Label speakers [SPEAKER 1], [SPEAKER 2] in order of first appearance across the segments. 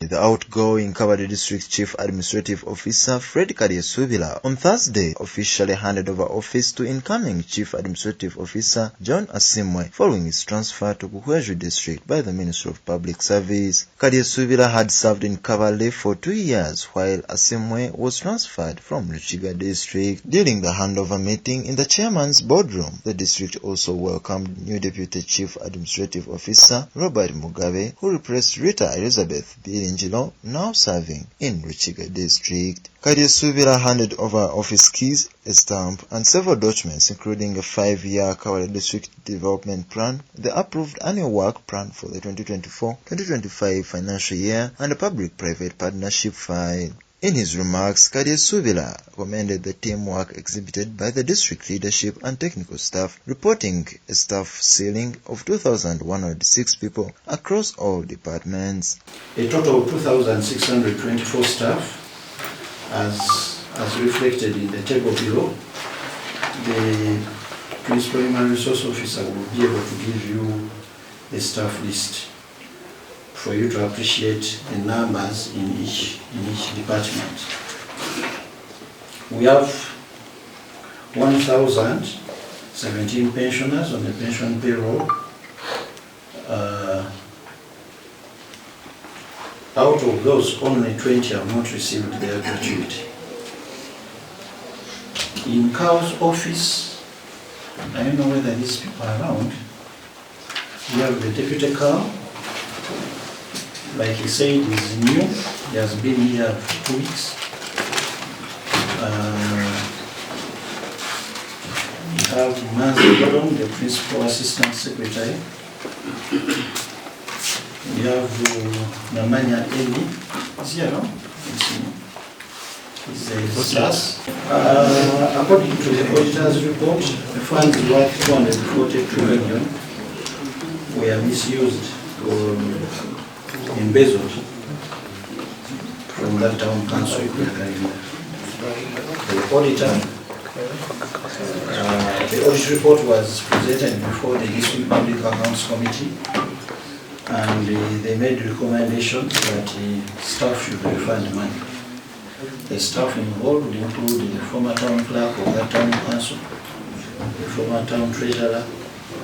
[SPEAKER 1] The outgoing Kabale District Chief Administrative Officer Fred Asiimwe on Thursday officially handed over office to incoming Chief Administrative Officer John Asiimwe following his transfer to Buhweju District by the Ministry of Public Service. Asiimwe had served in Kabale for 2 years while Asiimwe was transferred from Ruchiga District. During the handover meeting in the chairman's boardroom, the district also welcomed new Deputy Chief Administrative Officer Robert Mugabe, who replaced Rita Elizabeth Biringilo, now serving in Ruchiga District. Asiimwe handed over office keys, a stamp, and several documents, including a 5-year Kabale District Development Plan, the approved annual work plan for the 2024-2025 financial year, and a public-private partnership file. In his remarks, Asiimwe commended the teamwork exhibited by the district leadership and technical staff, reporting a staff ceiling of 2,106 people across all departments.
[SPEAKER 2] A total of 2,624 staff, as reflected in the table below. The Principal Human Resource Officer will be able to give you the staff list for you to appreciate the numbers in each department. We have 1,017 pensioners on the pension payroll. Out of those, only 20 have not received their gratuity. In CAO's office, I don't know whether these people are around. We have the Deputy CAO. Like he said, he's new. He has been here for 2 weeks. We have Manzi Gordon, the Principal Assistant Secretary. We have Namanya Eli. Is he around? He's a SAS. According to the auditor's report, the funds worth 242 million were misused or embezzled from that town council. The audit report was presented before the District Public Accounts Committee, and they made recommendations that staff should refund money. The staff involved would include the former town clerk of that town council, the former town treasurer,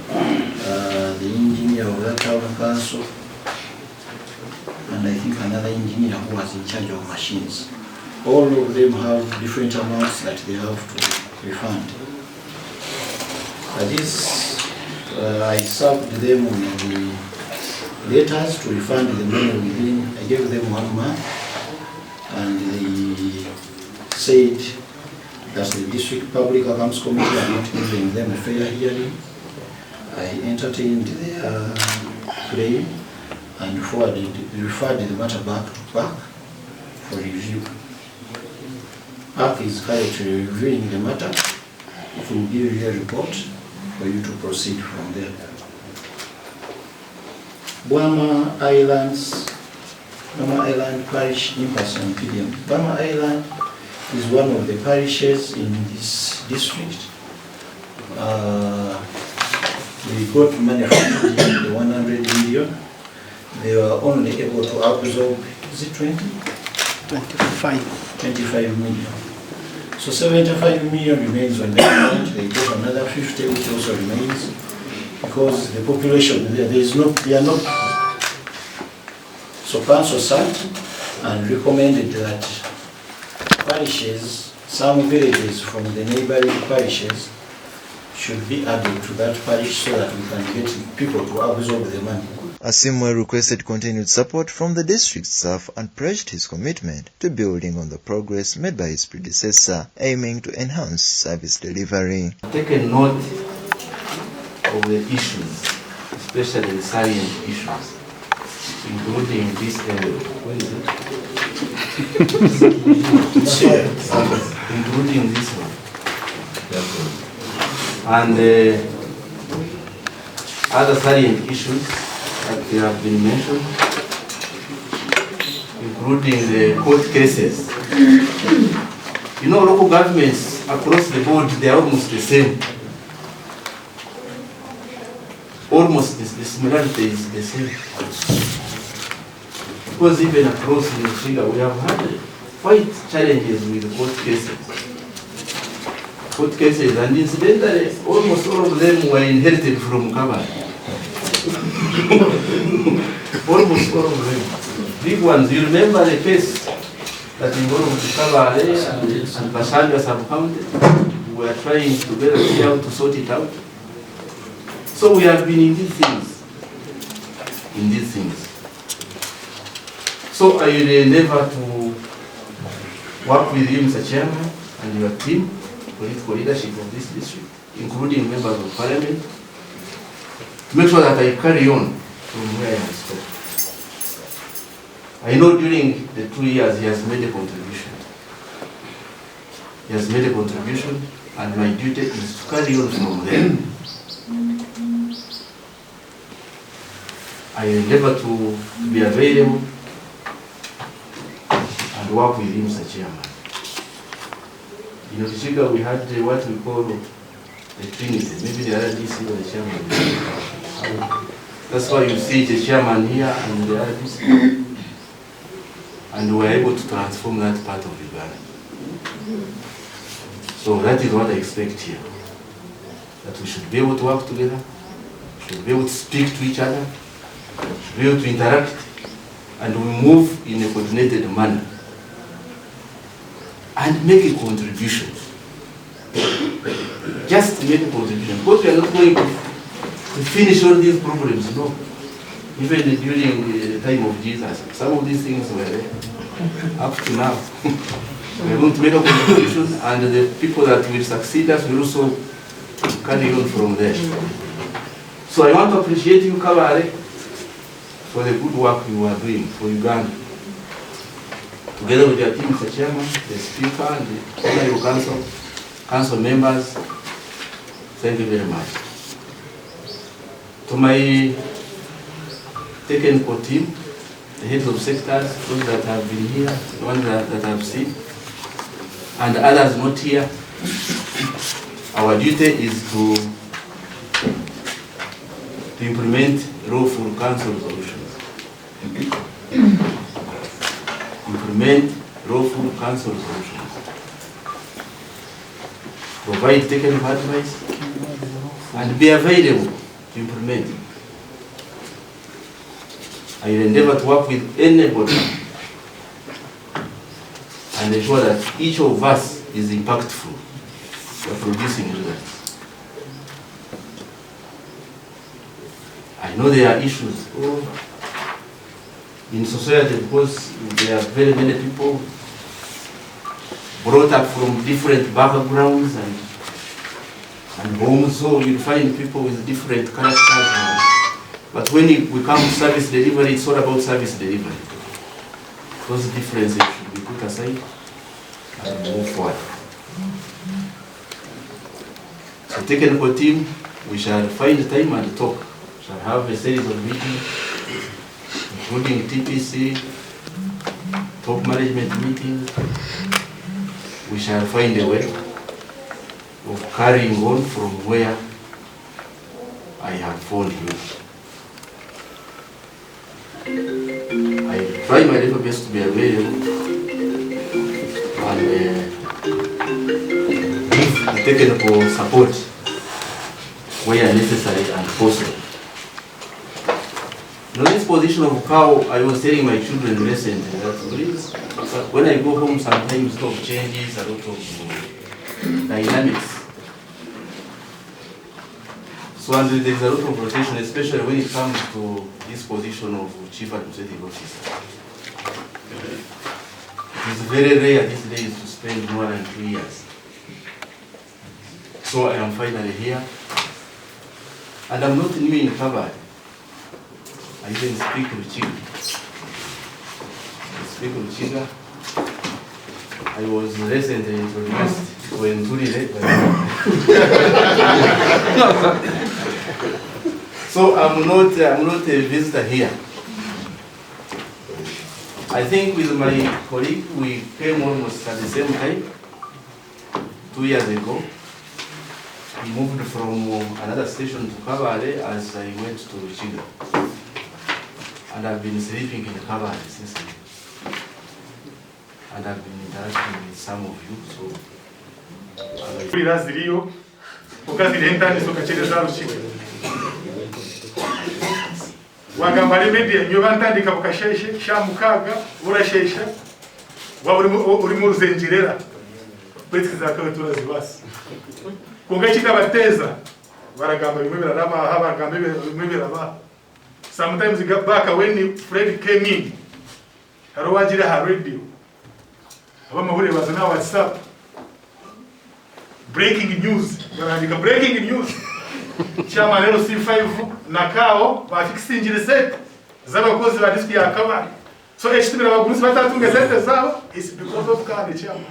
[SPEAKER 2] the engineer of that town council, and I think another engineer who was in charge of machines. All of them have different amounts that they have to refund. I served them with the letters to refund the money within. I gave them 1 month, and they said that the District Public Accounts Committee are not giving them a fair hearing. I entertained their claim and referred the matter back to PAC for review. PAC is currently reviewing the matter. It will give you a report for you to proceed from there. Bwama Island Parish Impasse on PDM. Bwama Island is one of the parishes in this district. We got money from the 100 million. They were only able to absorb, is it 20? 25 million. So 75 million remains on the island. They got another 50 which also remains, because the population they are not. So council sat and recommended that parishes, some villages from the neighboring parishes, should be added to that parish so that we can get people to absorb the money.
[SPEAKER 1] Asiimwe requested continued support from the district staff and praised his commitment to building on the progress made by his predecessor, aiming to enhance service delivery.
[SPEAKER 3] Take a note of the issues, especially the salient issues, including this area. Where is it? Including this one. And other salient issues that they have been mentioned, including the court cases. You know, local governments across the board, they are almost the same. Almost the similarity is the same. Because even across in Shiga, we have had quite challenges with court cases. Court cases, and incidentally, almost all of them were inherited from Kabale. Almost all of them. Big ones. You remember the case that involved Kabale and Bashaga sub-county? We are trying to get a CAO to sort it out. So we have been in these things. So I will endeavor to work with you, Mr. Chairman, and your team, political leadership of this district, including members of parliament, to make sure that I carry on from where I have stopped. I know during the 2 years he has made a contribution. And my duty is to carry on from there. I endeavor to be available and work with him, Mr. Chairman. In Shiga, we had what we call the Trinity. Maybe the RDC or the chairman. That's why you see the chairman here and the RDC. And we were able to transform that part of Uganda. So that is what I expect here. That we should be able to work together, should be able to speak to each other, should be able to interact, and we move in a coordinated manner. And make a contribution. Just make a contribution. Because we are not going to finish all these problems, no. Even during the time of Jesus, some of these things were there. Up to now. We are going to make a contribution, and the people that will succeed us will also carry on from there. So I want to appreciate you, Kabale, for the good work you are doing for Uganda. Together with your team, Mr. Chairman, the Speaker, and the Honorable Council members, thank you very much. To my technical team, the heads of sectors, those that have been here, the ones that have seen, and others not here, our duty is to implement lawful council resolutions. Implement lawful council resolutions. Provide technical advice and be available to implement. I will endeavor to work with anybody and ensure that each of us is impactful for producing results. I know there are issues in society because there are very many people brought up from different backgrounds and homes, so you find people with different characters. But when we come to service delivery, it's all about service delivery. Those differences should be put aside and move forward. So technical team, we shall find time and talk. We shall have a series of meetings, including TPC, top management meetings. We shall find a way of carrying on from where I have found you. I try my level best to be available and give the technical support where necessary and possible. In this position of CAO, I was telling my children recently that when I go home, sometimes a lot of changes, a lot of dynamics. So and there is a lot of rotation, especially when it comes to this position of Chief Administrative Officer. It is very rare these days to spend more than 2 years. So I am finally here. And I'm not new in Kabale. I even speak Ruchiga. I was recently introduced when Turile. So I'm not a visitor here. I think with my colleague we came almost at the same time, 2 years ago. He moved from another station to Kabale as I went to Ruchiga. And I've been sleeping in the Kabale since then. And I've been interacting with some of you, so...
[SPEAKER 4] Ziriyo, ukazirenta nisokachereza rushika. Wagamba remedi nyoba ntandika bukasheshe shamukaga urashesha wa uri mu ruzengerera betiza kabatura zibasi kunga kitabateza baragamba bimwe biraraba habagamba bimwe biraba. Sometimes back when Fred came in haro wagira ha radio abamahuri bazana WhatsApp breaking news barandika breaking news chama lero C5 na CAO bafikisingire set z'abakozi ba district ya Kabale. So HTB abagurusi batatunge set zabo is because of kandi chama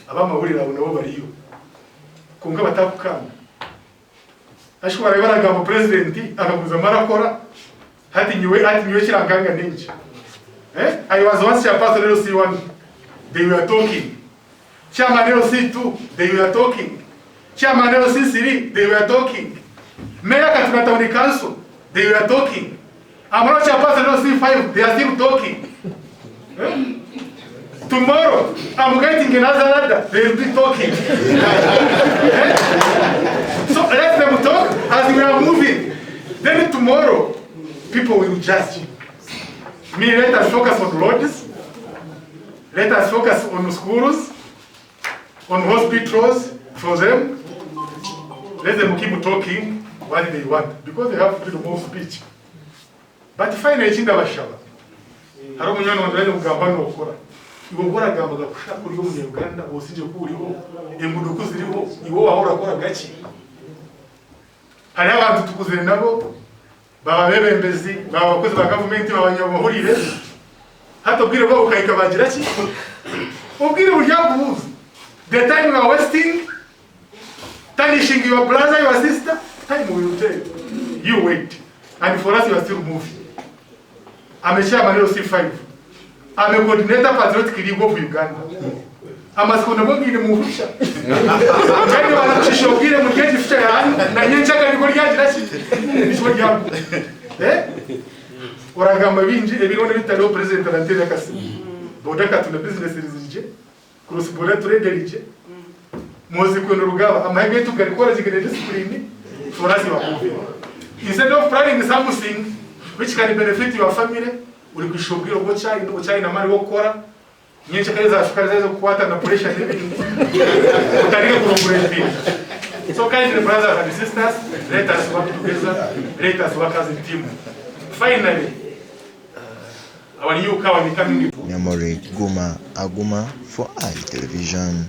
[SPEAKER 4] abamahuri rabo nabo bariyo kunga batakukanga ashobora ibaraga mu president akaguza marakora hati nywe kiranganga ninje. I was once chairperson lero C1, they were talking. Chairman lero C2, they were talking. Chairman lero C3, they were talking. Mayor Katunga Town Council, they were talking. Amaro chairperson lero C5, they are still talking. Tomorrow, I'm getting another ladder, they will be talking. So let them talk as we are moving. Then tomorrow, people will judge. Me, let us focus on roads. Let us focus on schools, on hospitals for them. Let them keep talking what they want, because they have freedom of speech. But finally, chinda bashaba. Haro munyana wandele mugambano okora. Iwo gora gamba gakusha kuri yo mu Uganda osije kuriho enguduku ziriho iwo wahora kora gachi. Hari abantu tukuzire nabo baba bebembezi baba bakozi ba government babanyamahurire hato bwire bwo ukayika bagira ki ubwire burya kubuza the time you are wasting tarnishing your brother your sister time will tell you wait and for us you are still moving. Ameshia maneno C5 ame coordinator patriotic league of Uganda amasikona bongine muvusha kandi banakushishogire mu keje fite yani na nyenchaka niko ryagira ki nisho ryabo uragamba binji ebirone bitaro president arantera kasi bodaka tuna business rizije cross border trade rije mozi kweno rugaba amahege tugarikora zigene discipline for us wa move instead of planning something which can benefit your family uri kwishobwira ngo cyari na mari wo gukora nyinshi kariza ashukariza zo kukwata na pressure n'ibindi utariye kurongorera. So kindly brothers and sisters, let us work together, let us work as a team. Finally, our new CAO becoming
[SPEAKER 1] Memory Guma Aguma for iTelevision.